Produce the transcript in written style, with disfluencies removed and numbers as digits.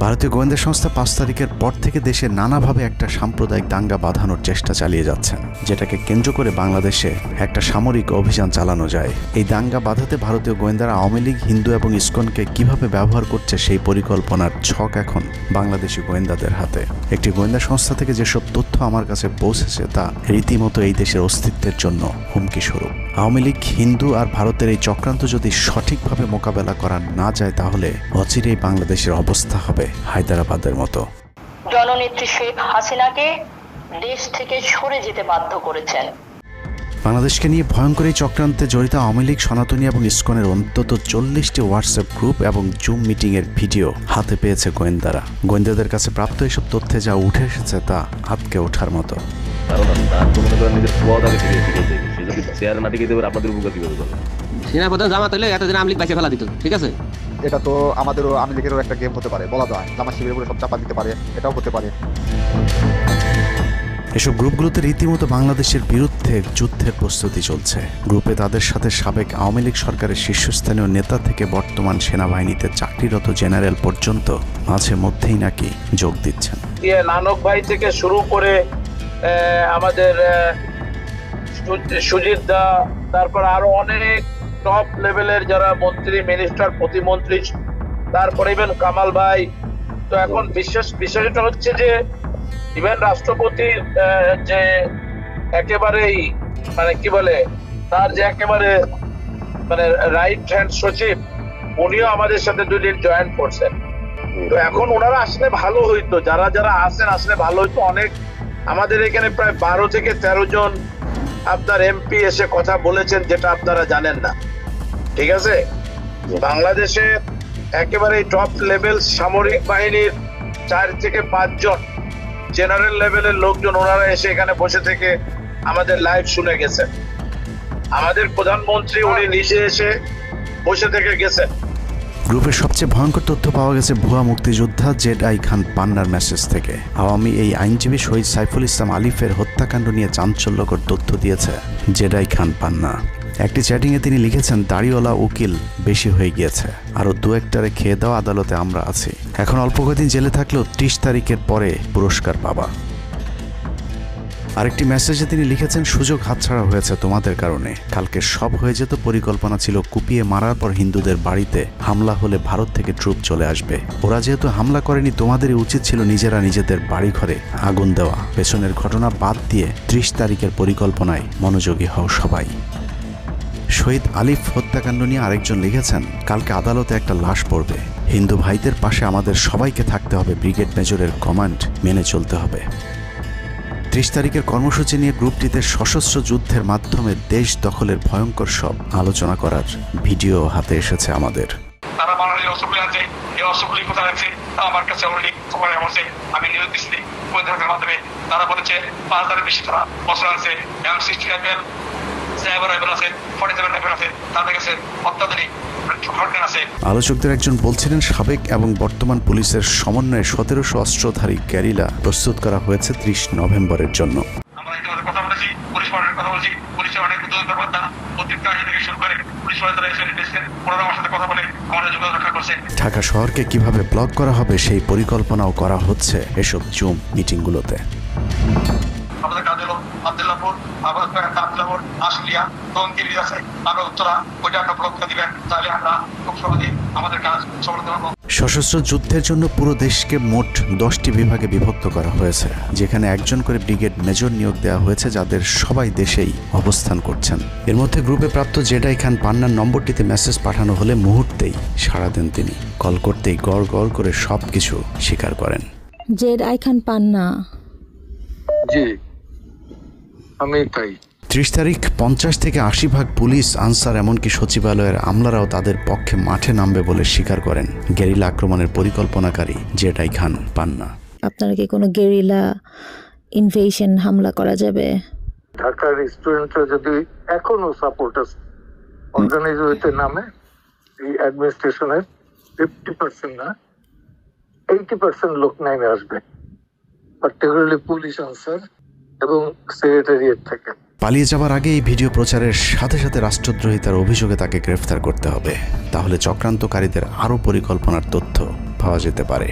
ভারতীয় গোয়েন্দা সংস্থা ৫ তারিখের পর থেকে দেশে নানাভাবে একটা সাম্প্রদায়িক দাঙ্গা বাঁধানোর চেষ্টা চালিয়ে যাচ্ছেন, যেটাকে কেন্দ্র করে বাংলাদেশে একটা সামরিক অভিযান চালানো যায়। এই দাঙ্গা বাঁধাতে ভারতীয় গোয়েন্দারা আওয়ামী লীগ, হিন্দু এবং ইসকনকে কিভাবে ব্যবহার করছে সেই পরিকল্পনার ছক এখন বাংলাদেশি গোয়েন্দাদের হাতে। একটি গোয়েন্দা সংস্থা থেকে যেসব তথ্য আমার কাছে পৌঁছেছে তা রীতিমতো এই দেশের অস্তিত্বের জন্য হুমকি স্বরূপ। আওয়ামী লীগ, হিন্দু আর ভারতের এই চক্রান্ত যদি সঠিকভাবে মোকাবেলা করা না যায় তাহলে অচিরেই বাংলাদেশের অবস্থা হবে হায়দ্রাবাদের মতো। জননেত্রী শেখ হাসিনাকে দেশ থেকে সরে যেতে বাধ্য করেছেন। বাংলাদেশকে নিয়ে ভয়ঙ্কর এই চক্রান্তে জড়িত আওয়ামী লীগ, সনাতনী এবং ইসকনের অন্তত ৪০টি হোয়াটসঅ্যাপ গ্রুপ এবং জুম মিটিংয়ের ভিডিও হাতে পেয়েছে গোয়েন্দারা। গোয়েন্দাদের কাছে প্রাপ্ত এসব তথ্যে যা উঠে এসেছে তা আটকে ওঠার মতো। সেনাপ্রধান জামাত হলে এতদিন আওয়ামী লীগ বাইসে ফেলা দিত, ঠিক আছে? এটা তো আমাদেরও আওয়ামী লীগেরও একটা গেম হতে পারে, বলা যায় জামাত শিবিরের উপরে সব চাপা দিতে পারে, এটাও হতে পারে। এসব গ্রুপগুলোতে রীতিমতো বাংলাদেশের বিরুদ্ধে যুদ্ধের প্রস্তুতি চলছে। গ্রুপে তাদের সাথে সাবেক আওয়ামী লীগ সরকারের শীর্ষস্থানীয় নেতা থেকে বর্তমান সেনাবাহিনীতে চাকরিরত জেনারেল পর্যন্ত মাঝে মধ্যেই নাকি যোগ দিচ্ছেন। নানক ভাই থেকে শুরু করে আমাদের সুজিত দা, তারপর আরো অনেক টপ লেভেলের যারা মন্ত্রী, মিনিস্টার, প্রতিমন্ত্রী, তারপরে ইভেন কামাল ভাই। তো এখন বিষয়টা হচ্ছে যে ইভেন রাষ্ট্রপতির যে একেবারেই মানে কি বলে তার যে একেবারে মানে রাইট হ্যান্ড সচিব, উনিও আমাদের সাথে 2 দিন জয়েন করছেন। তো এখন ওনারা আসলে ভালো হইতো, যারা যারা আসেন আসলে ভালো হইতো। অনেক আমাদের এখানে প্রায় 12 থেকে 13 জন আপনার এমপি এসে কথা বলেছেন, যেটা আপনারা জানেন না, ঠিক আছে? বাংলাদেশে একেবারে টপ লেভেল সামরিক বাহিনীর 4 থেকে 5 জন জেনারেল লেভেলের লোকজন ওনারা এসে এখানে বসে থেকে আমাদের লাইভ শুনে গেছেন। আমাদের প্রধানমন্ত্রী উনি নিজে এসে বসে থেকে গেছেন। গ্রুপের সবচেয়ে ভয়ঙ্কর তথ্য পাওয়া গেছে ভুয়া মুক্তিযোদ্ধা জেডআই খান পান্নার মেসেজ থেকে। আওয়ামী এই আইনজীবী শহীদ সাইফুল ইসলাম আলিফের হত্যাকাণ্ড নিয়ে চাঞ্চল্যকর তথ্য দিয়েছে জেডআই খান পান্না। একটি চ্যাটিংয়ে তিনি লিখেছেন, দাড়িওয়ালা উকিল বেশি হয়ে গিয়েছে, আরও 2-1টারে খেয়ে দাও, আদালতে আমরা আছি, এখন অল্প কদিন জেলে থাকলেও 30 তারিখের পরে পুরস্কার পাবা। আরেকটি মেসেজে তিনি লিখেছেন, সুযোগ হাতছাড়া হয়েছে তোমাদের কারণে, কালকে সব হয়ে যেত। পরিকল্পনা ছিল কুপিয়ে মারার পর হিন্দুদের বাড়িতে হামলা হলে ভারত থেকে ট্রুপ চলে আসবে। ওরা যেহেতু হামলা করেনি, তোমাদেরই উচিত ছিল নিজেরা নিজেদের বাড়িঘরে আগুন দেওয়া। পেছনের ঘটনা বাদ দিয়ে 30 তারিখের পরিকল্পনায় মনোযোগী হও সবাই। শহীদ আলিফ হত্যাকাণ্ড নিয়ে আরেকজন লিখেছেন, কালকে আদালতে একটা লাশ পড়বে, হিন্দু ভাইদের পাশে আমাদের সবাইকে থাকতে হবে, ব্রিগেড মেজরের কমান্ড মেনে চলতে হবে। 30 তারিখের কর্মসূচি নিয়ে গ্রুপটিতে সশস্ত্র যুদ্ধের মাধ্যমে দেশ দখলের ভয়ঙ্কর সব আলোচনা করার ভিডিও হাতে এসেছে আমাদের। তারা বাঙালির অস্ত্রগুলি আছে, এই অস্ত্রগুলি কোথায় আছে আমার কাছে অলরেডি খবর এসেছে। আমি নিউজ দিচ্ছি গোয়েন্দাদের মাধ্যমে। তারা বলেছে 5000-এর বেশি তারা অস্ত্র আনছে, M60 রাইফেল, সাইবার রাইফেল আছে, 47 রাইফেল আছে, তাদের কাছে অত্যাধুনিক। আলোচকদের একজন বলছিলেন, সাবেক এবং বর্তমান পুলিশের সমন্বয়ে 1700 অস্ত্রধারী গ্যারিলা প্রস্তুত করা হয়েছে 30 নভেম্বরের জন্য। আমরা ইতিমধ্যে কথা বলেছি, পুলিশ পার্টির কথা বলছি, পুলিশের অনেক কর্মকর্তা অতিরিক্ত আইন থেকে শুরু করে পুলিশ পার্টিরা এসে ওনারা আমার সাথে কথা বলে আমাদের যোগাযোগ রক্ষা করছে। ঢাকা শহরকে কিভাবে ব্লক করা হবে সেই পরিকল্পনাও করা হচ্ছে এসব জুম মিটিংগুলোতে। আমাদের কাজ হলো আব্দুল্লাহপুর, আব্দুল্লাহপুর, আশুলিয়া, টঙ্গী আছে, আমরা উত্তরা ওইটা একটা ব্লক দিবেন, তাহলে আমরা খুব সহজে আমাদের কাজ সফল করব। সশস্ত্র যুদ্ধের জন্য পুরো দেশকে মোট 10টি বিভাগে বিভক্ত করা হয়েছে, যেখানে একজন করে ব্রিগেড মেজর নিয়োগ দেওয়া হয়েছে, যাদের সবাই দেশেই অবস্থান করছেন। এর মধ্যে গ্রুপে প্রাপ্ত জেডআই খান পান্নার নম্বরটিতে মেসেজ পাঠানো হলে মুহূর্তেই সাড়া দেন তিনি। কল করতেই গড় গড় করে সবকিছু স্বীকার করেন। জেডআই খান পান্না, জি আমি তাই। 30 তারিখ 50 থেকে 80% পুলিশ, আনসার, এমনকি সচিবালয়ের আমলারাও তাদের পক্ষে মাঠে নামবে বলে স্বীকার করেন গেরিলা আক্রমণের পরিকল্পনাকারী জেডআই খান পান্না। আপনারা কি কোনো গেরিলা ইনভেশন হামলা করা যাবে? ঢাকার স্টুডেন্টরা যদি এখনো সাপোর্টার্স অর্গানাইজ হইতে নামে, এই অ্যাডমিনিস্ট্রেশনের 50% না 80% লোক নামে আসবে, পার্টিকুলারলি পুলিশ, আনসার এবং সেক্রেটারিয়েট থেকে। পালিয়ে যাবার আগে এই ভিডিও প্রচারের সাথে সাথে রাষ্ট্রদ্রোহিতার অভিযোগে তাকে গ্রেফতার করতে হবে, তাহলে চক্রান্তকারীদের আরও পরিকল্পনার তথ্য পাওয়া যেতে পারে।